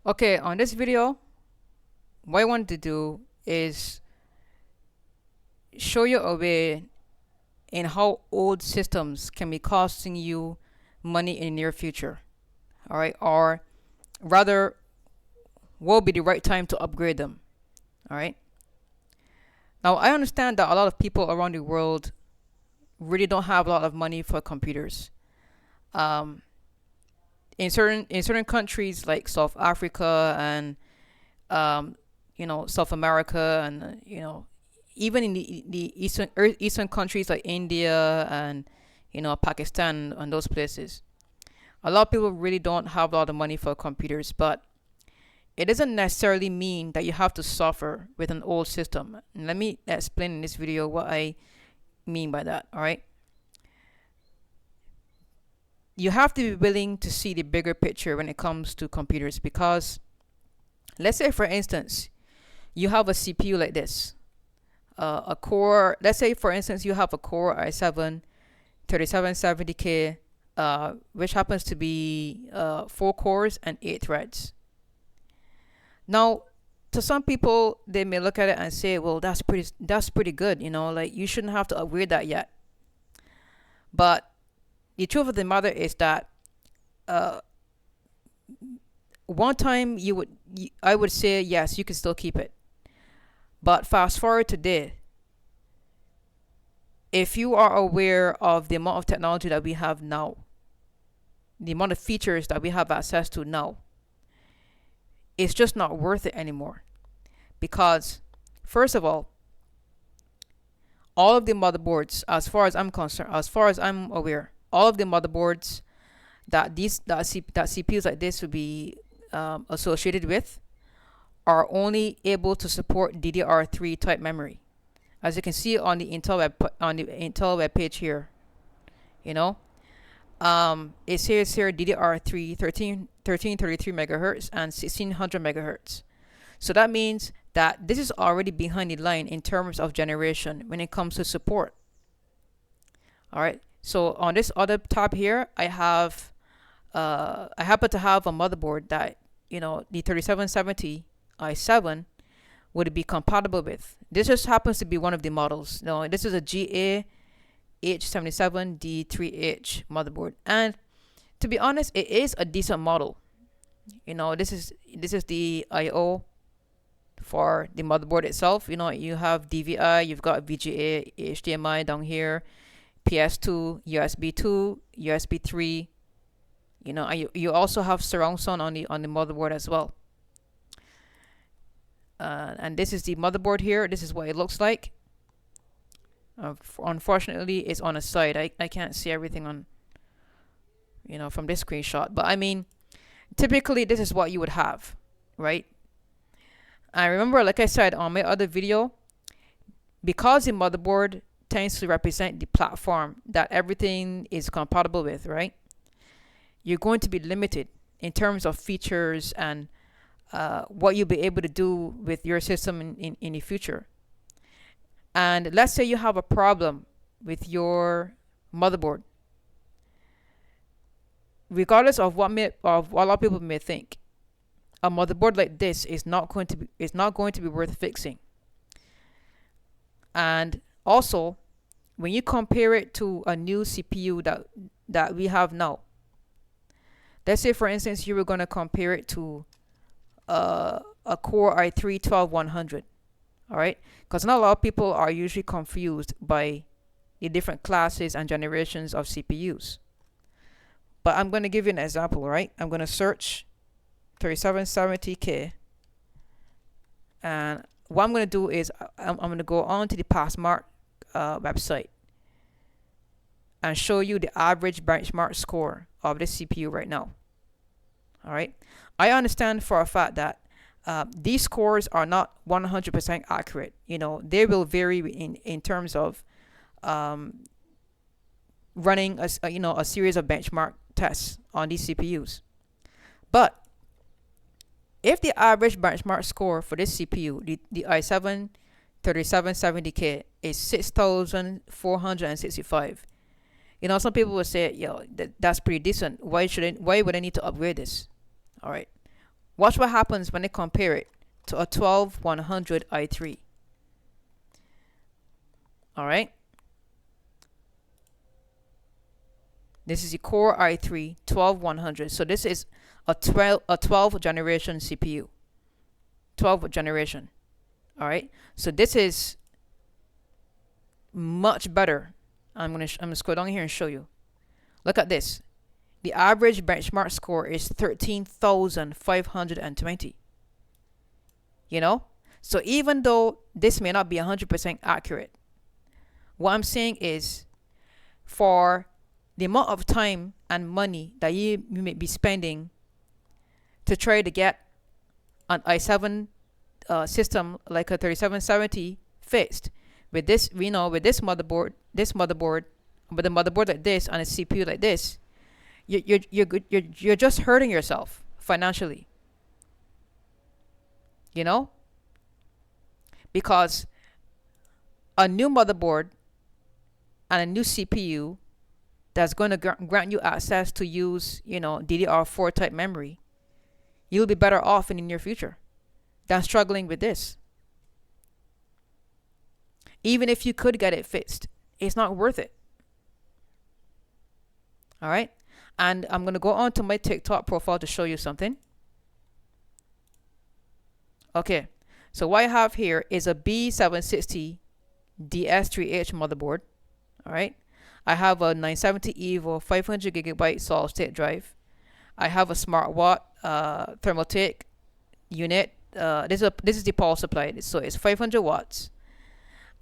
Okay, on this video, what I want to do is show you a way in how old systems can be costing you money in the near future. All right, or rather, what will be the right time to upgrade them. All right. Now, I understand that a lot of people around the world really don't have a lot of money for computers. Um, in certain countries like South Africa and um, South America and even in the eastern countries like India and Pakistan and those places, a lot of people really don't have a lot of money for computers. But it doesn't necessarily mean that you have to suffer with an old system. And let me explain in this video what I mean by that. All right, you have to be willing to see the bigger picture when it comes to computers, because let's say, for instance, you have a CPU like this, a core. Let's say, for instance, you have a Core i7 3770K, which happens to be 4 cores and 8 threads. Now, to some people, they may look at it and say, "Well, that's pretty good. Like, you shouldn't have to upgrade that yet." But the truth of the matter is that uh, one time I would say yes, you can still keep it. But fast forward today, if you are aware of the amount of technology that we have now, the amount of features that we have access to now, it's just not worth it anymore. Because, first of all of the motherboards, as far as I'm concerned, as far as I'm aware, all of the motherboards that CPUs like this would be associated with are only able to support DDR3 type memory. As you can see on the Intel web page here, you know, it says here DDR3 1333 megahertz and 1600 megahertz. So that means that this is already behind the line in terms of generation when it comes to support. All right. So on this other tab here, I happen to have a motherboard that the 3770 i7 would be compatible with. This just happens to be one of the models. No, this is a GA H77D3H motherboard, and to be honest, it is a decent model. This is the I/O for the motherboard itself. You have DVI, you've got VGA, HDMI down here, PS2, USB 2, USB 3. And you also have surround sound on the motherboard as well. And this is the motherboard here. This is what it looks like. Unfortunately, it's on a side. I can't see everything on from this screenshot. But I mean, typically this is what you would have, right? I remember, like I said on my other video, because the motherboard tends to represent the platform that everything is compatible with, right? You're going to be limited in terms of features and what you'll be able to do with your system in the future. And let's say you have a problem with your motherboard, regardless of what a lot of people may think, a motherboard like this is not going to be worth fixing. And also, when you compare it to a new CPU that we have now, let's say, for instance, you were going to compare it to a Core i3 12100. All right, because not a lot of people are usually confused by the different classes and generations of CPUs. But I'm going to give you an example, right? I'm going to search 3770K, and what I'm going to do is I'm going to go on to the Passmark website and show you the average benchmark score of this CPU right now. All right, I understand for a fact that these scores are not 100% accurate. They will vary in terms of running a series of benchmark tests on these CPUs. But if the average benchmark score for this CPU, the i7 3770K, is 6,465, some people will say, that's pretty decent. Why would I need to upgrade this? All right. Watch what happens when they compare it to a 12100 i3. All right. This is the Core i3 12100. So this is a 12 generation CPU. 12th generation. All right. So this is much better. I'm gonna scroll down here and show you. Look at this. The average benchmark score is 13,520. You know? So even though this may not be 100% accurate, what I'm saying is, for the amount of time and money that you may be spending to try to get an i7 system like a 3770 fixed with this, with this motherboard, with a motherboard like this and a CPU like this, you're just hurting yourself financially. You know, because a new motherboard and a new CPU that's going to grant you access to use, DDR4 type memory, you'll be better off in the near future than struggling with this. Even if you could get it fixed, it's not worth it. All right. And I'm going to go on to my TikTok profile to show you something. Okay. So what I have here is a B760 DS3H motherboard. All right. I have a 970 EVO 500 gigabyte solid state drive. I have a SmartWatt Thermaltake unit. This is the power supply. So it's 500 watts,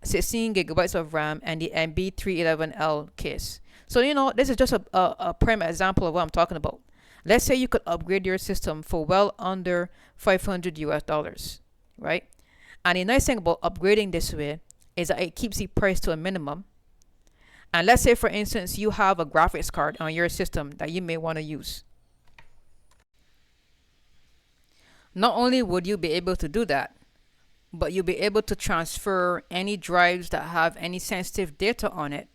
16 gigabytes of RAM, and the MB311L case. So this is just a prime example of what I'm talking about. Let's say you could upgrade your system for well under $500, right? And the nice thing about upgrading this way is that it keeps the price to a minimum. And let's say, for instance, you have a graphics card on your system that you may want to use. Not only would you be able to do that, but you'll be able to transfer any drives that have any sensitive data on it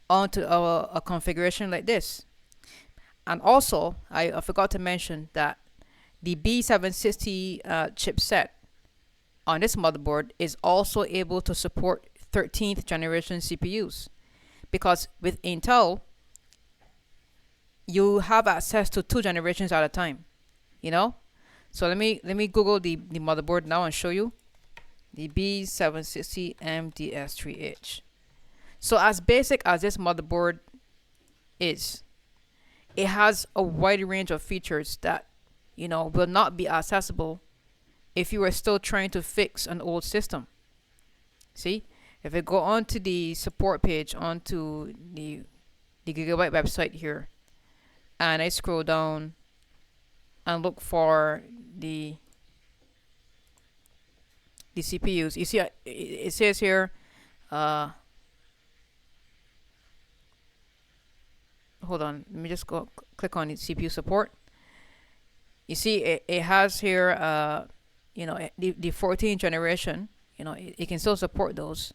onto a configuration like this. And also, I forgot to mention that the B760 chipset on this motherboard is also able to support 13th generation CPUs. Because with Intel, you have access to 2 generations at a time, So let me Google the motherboard now and show you the B760 MDS3H. So as basic as this motherboard is, it has a wide range of features that will not be accessible if you are still trying to fix an old system. See, if I go onto the support page, onto the Gigabyte website here, and I scroll down and look for the CPUs, you see it says here, hold on, let me just go click on the CPU support. You see it has here the 14th generation, it can still support those.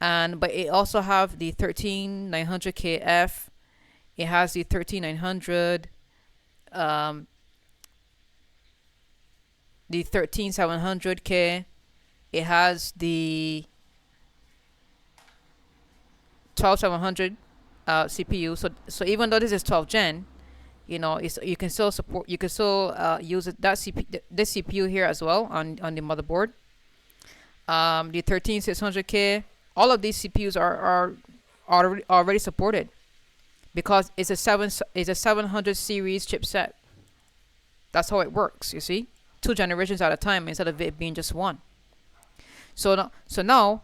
But it also have the 13900KF. It has the 13900, the 13700K. It has the 12700 CPU. So even though this is 12 gen, you can still support. You can still use it, this CPU here as well on the motherboard. The 13600K. All of these CPUs are already supported because it's a 700 series chipset. That's how it works. You see, 2 generations at a time instead of it being just one. So now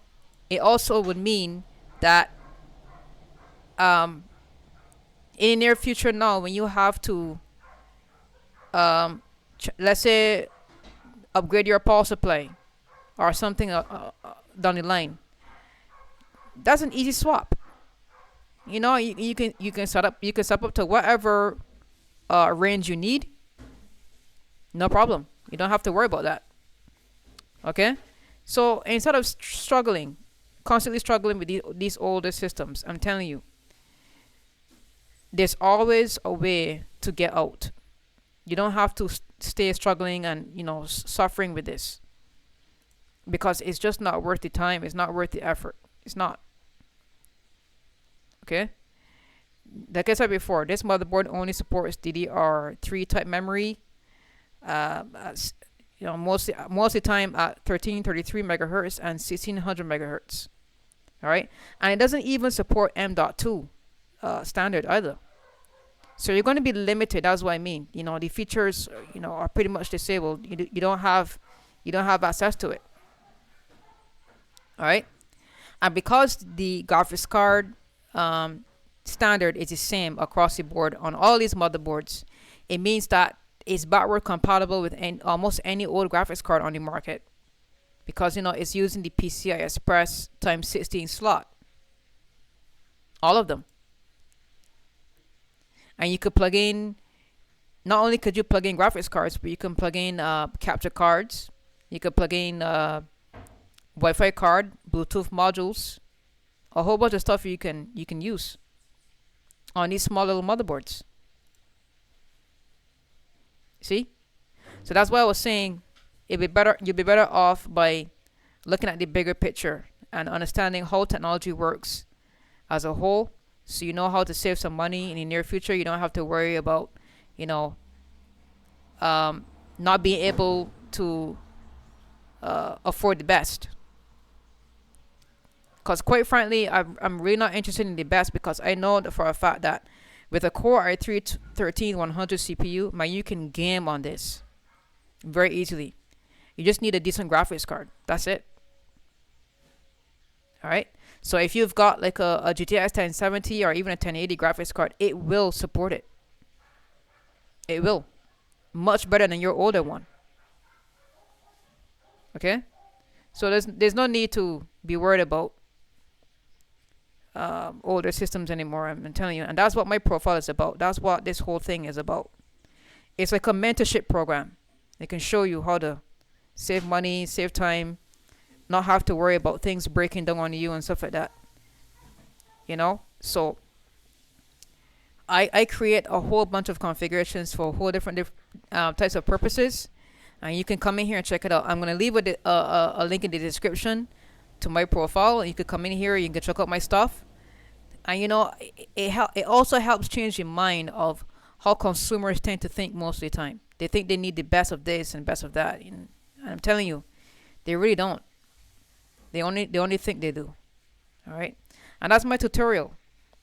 it also would mean that in the near future now, when you have to let's say upgrade your power supply or something down the line, that's an easy swap. You can set up to whatever range you need. No problem. You don't have to worry about that. Okay. So instead of constantly struggling with these older systems, I'm telling you, there's always a way to get out. You don't have to stay struggling and suffering with this, because it's just not worth the time. It's not worth the effort. It's not. Okay. Like I said before, this motherboard only supports DDR3 type memory. Most of the time at 1333 megahertz and 1600 megahertz. All right, and it doesn't even support M.2 standard either. So you're going to be limited. That's what I mean. The features, are pretty much disabled. You don't have access to it. All right, and because the graphics card standard is the same across the board on all these motherboards, it means that it's backward compatible with almost any old graphics card on the market, because it's using the PCI Express times 16 slot, all of them. And you could plug in, not only could you plug in graphics cards, but you can plug in capture cards, you could plug in Wi-Fi card, Bluetooth modules, a whole bunch of stuff you can use on these small little motherboards. See? So that's why I was saying you'll be better off by looking at the bigger picture and understanding how technology works as a whole, so you know how to save some money in the near future. You don't have to worry about not being able to afford the best. Because quite frankly, I'm really not interested in the best, because I know that for a fact that with a Core i3 13100 CPU, man, you can game on this very easily. You just need a decent graphics card. That's it. All right. So if you've got like a GTX 1070 or even a 1080 graphics card, it will support it. It will. Much better than your older one. Okay. So there's no need to be worried about older systems anymore. I'm telling you, and that's what my profile is about. That's what this whole thing is about. It's like a mentorship program. It can show you how to save money, save time, not have to worry about things breaking down on you and stuff like that. So I create a whole bunch of configurations for a whole different types of purposes, and you can come in here and check it out. I'm gonna leave a link in the description to my profile. You could come in here, you can check out my stuff, and it also helps change your mind of how consumers tend to think most of the time. They think they need the best of this and best of that, and I'm telling you, they really don't. They only think they do. All right, and that's my tutorial.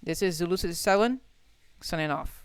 This is Zulu67 signing off.